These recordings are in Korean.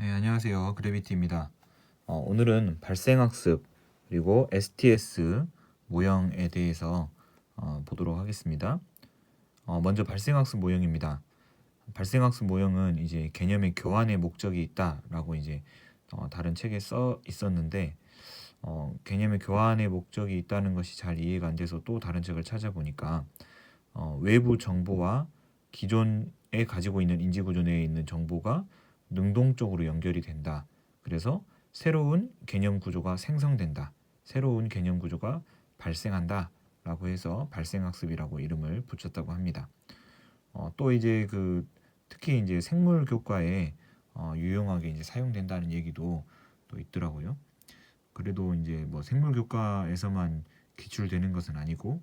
네, 안녕하세요. 그래비티입니다. 오늘은 발생학습 그리고 STS 모형에 대해서 보도록 하겠습니다. 먼저 발생학습 모형입니다. 발생학습 모형은 이제 개념의 교환의 목적이 있다라고 이제 다른 책에 써 있었는데 개념의 교환의 목적이 있다는 것이 잘 이해가 안 돼서 또 다른 책을 찾아보니까 외부 정보와 기존에 가지고 있는 인지구조 내에 있는 정보가 능동적으로 연결이 된다. 그래서 새로운 개념 구조가 생성된다. 새로운 개념 구조가 발생한다. 라고 해서 발생학습이라고 이름을 붙였다고 합니다. 또 이제 특히 이제 생물 교과에 유용하게 이제 사용된다는 얘기도 또 있더라고요. 그래도 이제 뭐 생물 교과에서만 기출되는 것은 아니고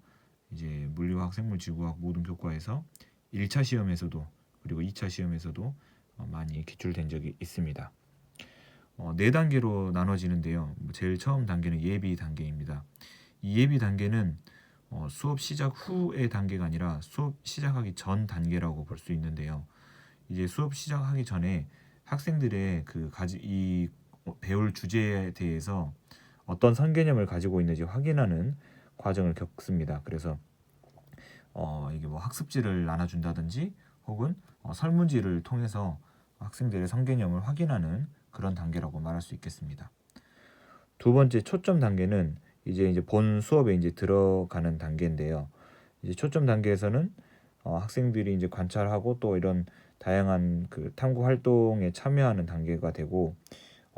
이제 물리화학, 생물, 지구화학 모든 교과에서 1차 시험에서도 그리고 2차 시험에서도 많이 기출된 적이 있습니다. 네 단계로 나눠지는데요. 제일 처음 단계는 예비 단계입니다. 이 예비 단계는 수업 시작 후의 단계가 아니라 수업 시작하기 전 단계라고 볼 수 있는데요. 이제 수업 시작하기 전에 학생들의 이 배울 주제에 대해서 어떤 선개념을 가지고 있는지 확인하는 과정을 겪습니다. 그래서 이게 뭐 학습지를 나눠준다든지 혹은 설문지를 통해서 학생들의 선개념을 확인하는 그런 단계라고 말할 수 있겠습니다. 두 번째 초점 단계는 이제 본 수업에 이제 들어가는 단계인데요. 이제 초점 단계에서는 학생들이 이제 관찰하고 또 이런 다양한 탐구 활동에 참여하는 단계가 되고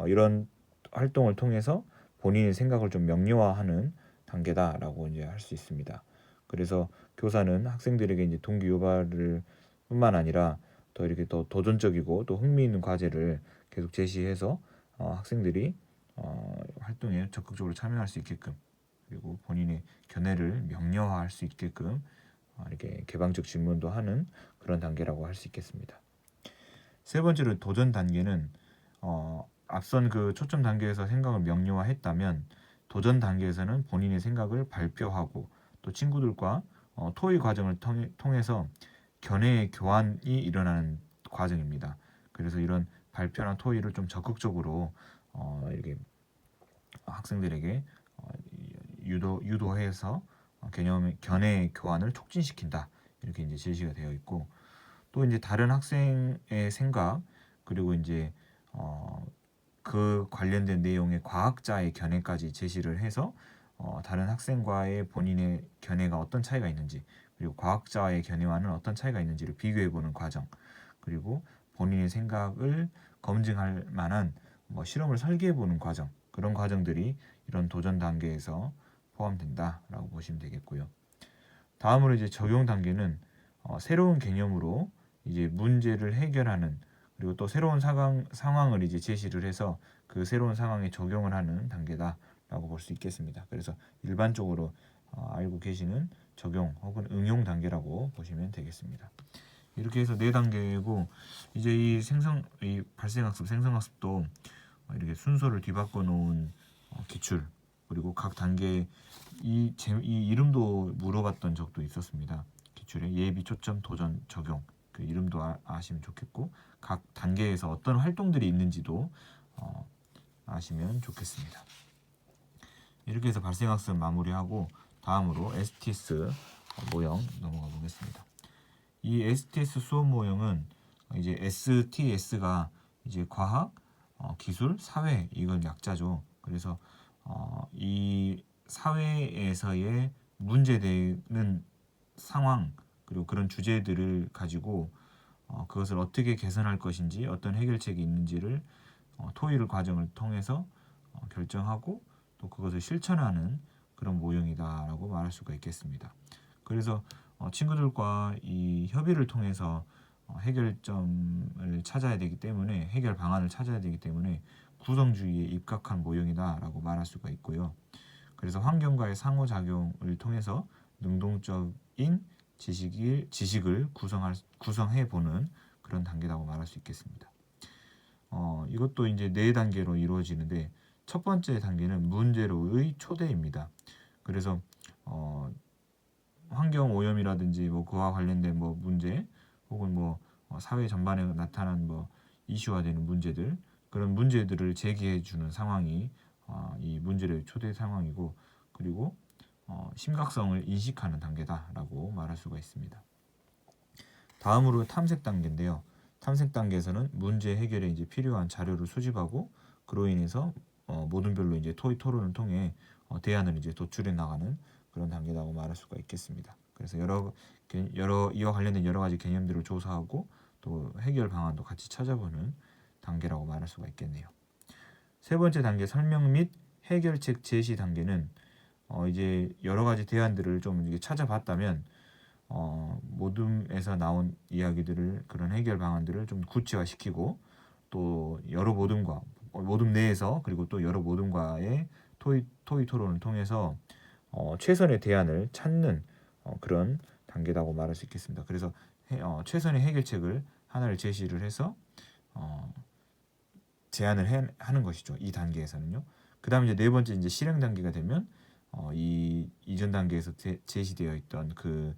이런 활동을 통해서 본인의 생각을 좀 명료화하는 단계다라고 이제 할 수 있습니다. 그래서 교사는 학생들에게 이제 동기 유발을 뿐만 아니라 더 이렇게 더 도전적이고 또 흥미있는 과제를 계속 제시해서 학생들이 활동에 적극적으로 참여할 수 있게끔 그리고 본인의 견해를 명료화할 수 있게끔 이렇게 개방적 질문도 하는 그런 단계라고 할 수 있겠습니다. 세 번째로 도전 단계는 앞선 초점 단계에서 생각을 명료화했다면 도전 단계에서는 본인의 생각을 발표하고 또 친구들과 토의 과정을 통해서 견해의 교환이 일어나는 과정입니다. 그래서 이런 발표나 토의를 좀 적극적으로 이렇게 학생들에게 유도해서 견해의 교환을 촉진시킨다. 이렇게 이제 제시가 되어 있고 또 이제 다른 학생의 생각 그리고 이제 그 관련된 내용의 과학자의 견해까지 제시를 해서 다른 학생과의 본인의 견해가 어떤 차이가 있는지 그리고 과학자의 견해와는 어떤 차이가 있는지를 비교해보는 과정 그리고 본인의 생각을 검증할 만한 실험을 설계해보는 과정 그런 과정들이 이런 도전 단계에서 포함된다라고 보시면 되겠고요. 다음으로 이제 적용 단계는 새로운 개념으로 이제 문제를 해결하는 그리고 또 새로운 상황을 이제 제시를 해서 그 새로운 상황에 적용을 하는 단계다라고 볼 수 있겠습니다. 그래서 일반적으로 알고 계시는 적용 혹은 응용 단계라고 보시면 되겠습니다. 이렇게 해서 네 단계고 이제 이 발생학습, 생성학습도 이렇게 순서를 뒤바꿔 놓은 기출 그리고 각 단계 이 이름도 물어봤던 적도 있었습니다. 기출에 예비, 초점, 도전, 적용 그 이름도 아시면 좋겠고 각 단계에서 어떤 활동들이 있는지도 아시면 좋겠습니다. 이렇게 해서 발생학습 마무리하고 다음으로 STS 모형 넘어가 보겠습니다. 이 STS 수업 모형은 이제 STS가 이제 과학, 기술, 사회 이건 약자죠. 그래서 이 사회에서의 문제되는 상황 그리고 그런 주제들을 가지고 그것을 어떻게 개선할 것인지 어떤 해결책이 있는지를 토의를 과정을 통해서 결정하고 또 그것을 실천하는 그런 모형이다라고 말할 수가 있겠습니다. 그래서 친구들과 이 협의를 통해서 해결점을 찾아야 되기 때문에 해결 방안을 찾아야 되기 때문에 구성주의에 입각한 모형이다라고 말할 수가 있고요. 그래서 환경과의 상호작용을 통해서 능동적인 지식을 구성해 보는 그런 단계라고 말할 수 있겠습니다. 이것도 이제 네 단계로 이루어지는데 첫 번째 단계는 문제로의 초대입니다. 그래서 환경 오염이라든지 뭐 그와 관련된 문제 혹은 사회 전반에 나타난 이슈화되는 문제들 그런 문제들을 제기해 주는 상황이 이 문제의 초대 상황이고, 그리고 심각성을 인식하는 단계다라고 말할 수가 있습니다. 다음으로 탐색 단계인데요. 탐색 단계에서는 문제 해결에 이제 필요한 자료를 수집하고, 그로 인해서 모둠별로 이제 토의 토론을 통해 대안을 이제 도출해 나가는 그런 단계라고 말할 수가 있겠습니다. 그래서 이와 관련된 여러 가지 개념들을 조사하고 또 해결 방안도 같이 찾아보는 단계라고 말할 수가 있겠네요. 세 번째 단계, 설명 및 해결책 제시 단계는 이제 여러 가지 대안들을 좀 이게 찾아봤다면 모둠에서 나온 이야기들을, 그런 해결 방안들을 좀 구체화시키고, 또 여러 모둠 내에서, 그리고 또 여러 모둠과의 토의 토론을 통해서 최선의 대안을 찾는 그런 단계라고 말할 수 있겠습니다. 그래서 최선의 해결책을 하나를 제시를 해서 제안을 하는 것이죠. 이 단계에서는요. 그다음에 이제 네 번째 이제 실행 단계가 되면 이 이전 단계에서 제시되어 있던 그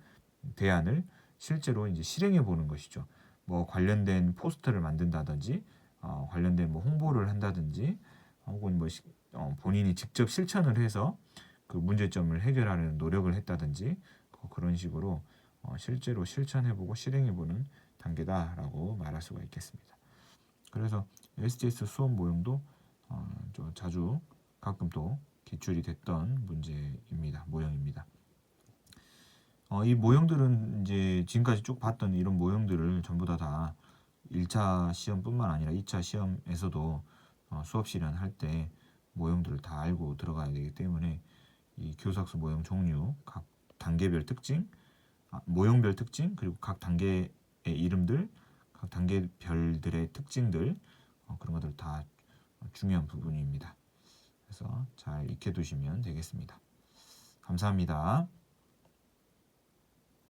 대안을 실제로 이제 실행해 보는 것이죠. 뭐 관련된 포스터를 만든다든지, 관련된 뭐 홍보를 한다든지, 혹은 뭐 본인이 직접 실천을 해서 그 문제점을 해결하려는 노력을 했다든지, 그런 식으로 실제로 실천해보고 실행해보는 단계다라고 말할 수가 있겠습니다. 그래서 STS 수업 모형도 좀 자주 가끔 또 기출이 됐던 모형입니다. 이 모형들은 이제 지금까지 쭉 봤던 이런 모형들을 전부 다 1차 시험뿐만 아니라 2차 시험에서도 수업 실현할 때 모형들을 다 알고 들어가야 되기 때문에, 이 교사학습 모형 종류, 각 단계별 특징, 모형별 특징, 그리고 각 단계의 이름들, 각 단계별들의 특징들, 그런 것들 다 중요한 부분입니다. 그래서 잘 익혀두시면 되겠습니다. 감사합니다.